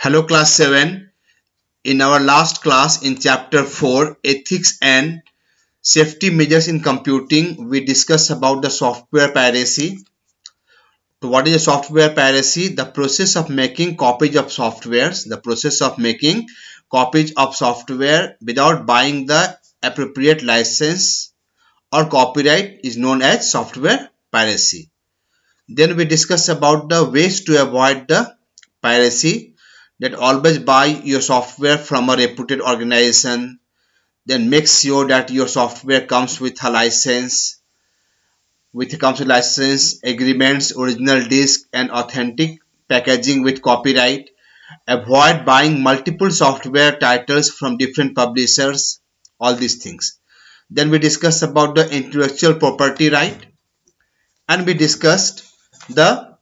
Hello class 7. In our last class in chapter 4 ethics and safety measures in computing, we discussed about the software piracy. So what is a software piracy? The process of making copies of softwares, without buying the appropriate license or copyright is known as software piracy. Then we discussed about the ways to avoid the piracy, that always buy your software from a reputed organization. Then make sure that your software comes with a license, agreements, original disk and authentic packaging with copyright. Avoid buying multiple software titles from different publishers, all these things. Then we discussed about the intellectual property right, and we discussed the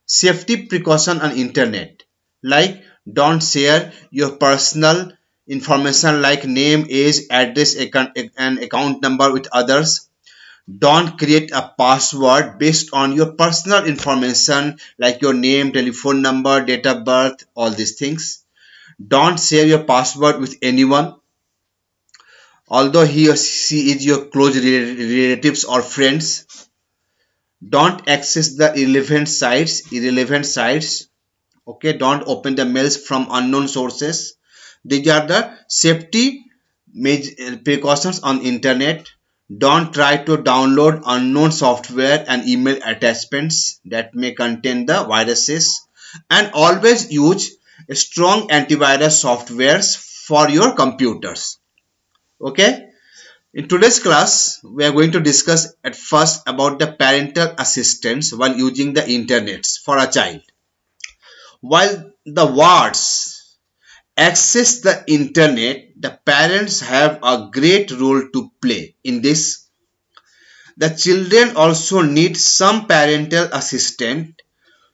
safety precaution on internet, like don't share your personal information like name, age, address, and account number with others. Don't create a password based on your personal information like your name, telephone number, date of birth, all these things. Don't share your password with anyone, although he or she is your close relatives or friends. Don't access the irrelevant sites. Okay, don't open the mails from unknown sources. These are the safety precautions on internet. Don't try to download unknown software and email attachments that may contain the viruses, and always use strong antivirus softwares for your computers. Okay, in today's class we are going to discuss at first about the parental assistance while using the internet for a child. While the wards access the internet, the parents have a great role to play in this. The children also need some parental assistance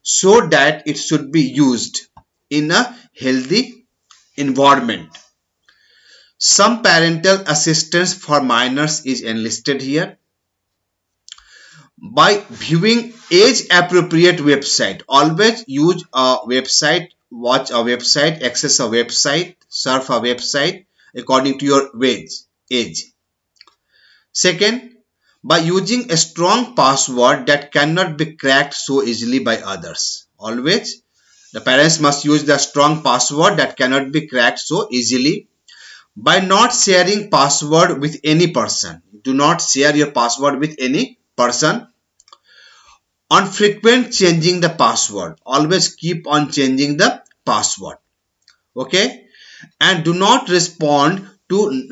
so that it should be used in a healthy environment. Some parental assistance for minors is enlisted here. By viewing age appropriate website, always use a website, watch a website, access a website, surf a website according to your age. Second, by using a strong password that cannot be cracked so easily by others. Always the parents must use the strong password that cannot be cracked so easily. By not sharing password with any person, do not share your password with any person. On frequent changing the password, always keep on changing the password. Okay, and do not respond to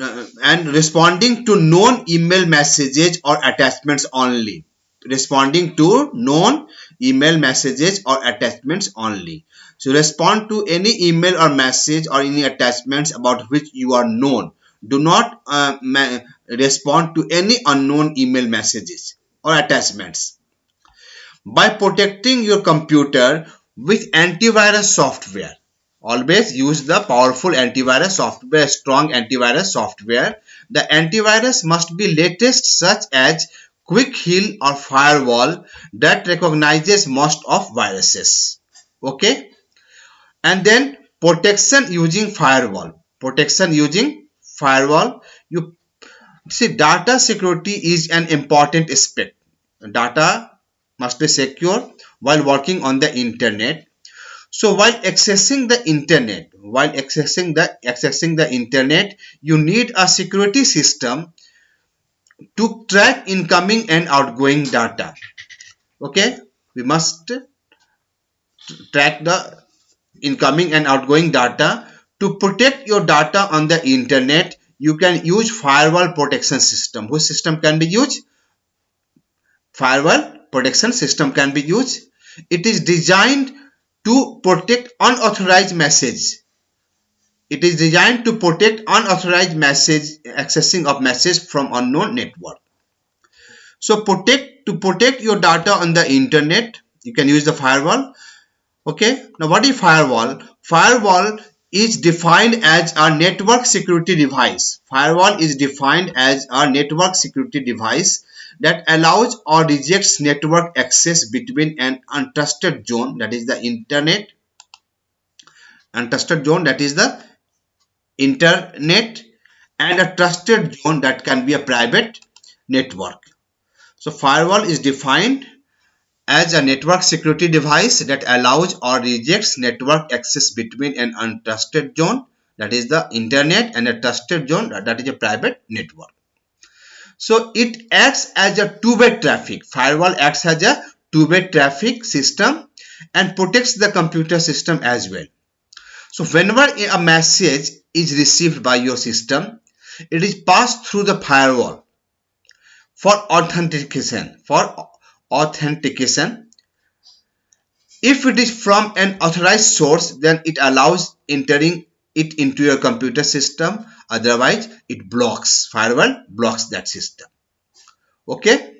responding to known email messages or attachments only. Responding to known email messages or attachments only. So respond to any email or message or any attachments about which you are known. Do not respond to any unknown email messages or attachments. By protecting your computer with antivirus software, always use the powerful antivirus software, strong antivirus software. The antivirus must be latest, such as Quick Heal or Firewall, that recognizes most of viruses. Okay, and then protection using firewall. You see, data security is an important aspect. Data must be secure while working on the internet. So while accessing the internet, you need a security system to track incoming and outgoing data. Okay, we must track the incoming and outgoing data. To protect your data on the internet, you can use firewall protection system. Which system can be used? Firewall protection system can be used. It is designed to protect unauthorized message. Accessing of message from unknown network. So to protect your data on the internet, you can use the firewall. Okay, now what is firewall? Firewall is defined as a network security device. Firewall is defined as a network security device that allows or rejects network access between an untrusted zone, that is the internet, Untrusted zone, that is the internet, and a trusted zone, that can be a private network. So firewall is defined as a network security device that allows or rejects network access between an untrusted zone, that is the internet, and a trusted zone, that is a private network. So it acts as a two-way traffic. Firewall acts as a two-way traffic system and protects the computer system as well. So whenever a message is received by your system, it is passed through the firewall for authentication. If it is from an authorized source, then it allows entering it into your computer system. Otherwise, it blocks. Firewall blocks that system. Okay.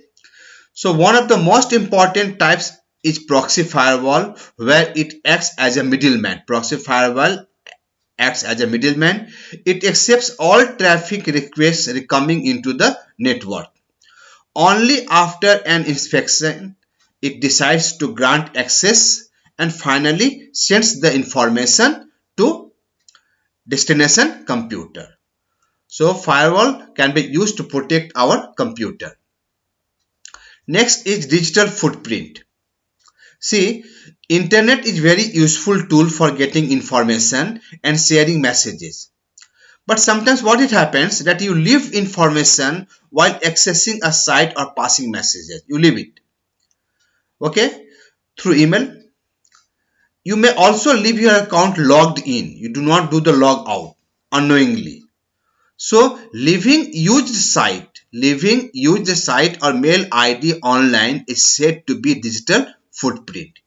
So one of the most important types is proxy firewall, where it acts as a middleman. Proxy firewall acts as a middleman. It accepts all traffic requests coming into the network. Only after an inspection, it decides to grant access and finally sends the information to destination computer. So firewall can be used to protect our computer. Next is digital footprint. See, internet is very useful tool for getting information and sharing messages. But sometimes what it happens that you leave information while accessing a site or passing messages. You leave it. Okay, through email. You may also leave your account logged in. You do not do the log out unknowingly. So leaving used site or mail ID online is said to be digital footprint.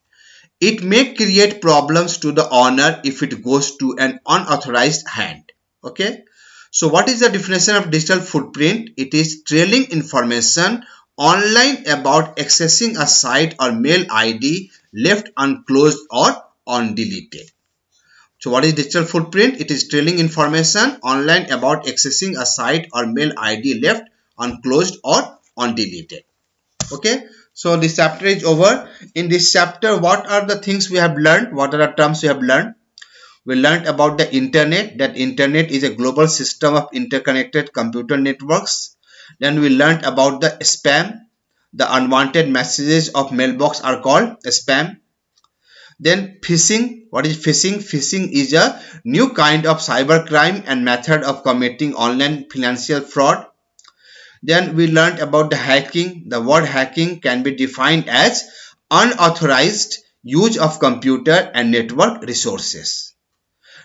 It may create problems to the owner if it goes to an unauthorized hand. Okay. So what is the definition of digital footprint? It is trailing information online about accessing a site or mail ID left unclosed or undeleted. So what is digital footprint? It is trailing information online about accessing a site or mail ID left unclosed or undeleted. Okay. So this chapter is over. In this chapter, what are the things we have learned? What are the terms we have learned? We learned about the internet, that internet is a global system of interconnected computer networks. Then we learned about the spam. The unwanted messages of mailbox are called spam. Then phishing. What is phishing? Phishing is a new kind of cybercrime and method of committing online financial fraud. Then we learned about the hacking. The word hacking can be defined as unauthorized use of computer and network resources.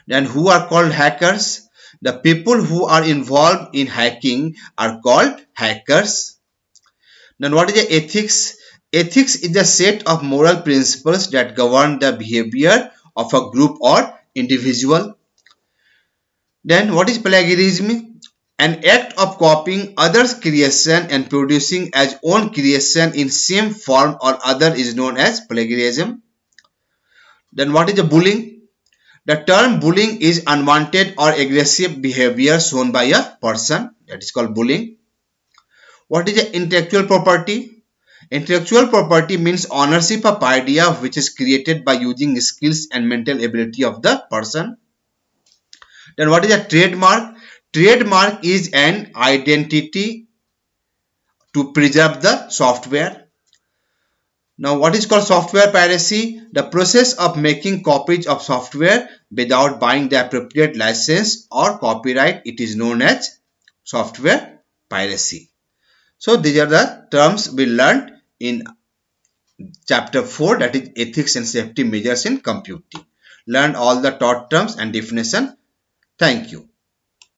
Then who are called hackers? The people who are involved in hacking are called hackers. Then what is the ethics? Ethics is a set of moral principles that govern the behavior of a group or individual. Then what is plagiarism? An act of copying others' creation and producing as own creation in same form or other is known as plagiarism. Then what is the bullying? The term bullying is unwanted or aggressive behavior shown by a person, that is called bullying. What is the intellectual property? Intellectual property means ownership of idea which is created by using skills and mental ability of the person. Then what is a trademark? Trademark is an identity to preserve the software. Now what is called software piracy? The process of making copies of software without buying the appropriate license or copyright, it is known as software piracy. So these are the terms we learned in chapter 4, that is ethics and safety measures in computing. Learn all the taught terms and definition. Thank you.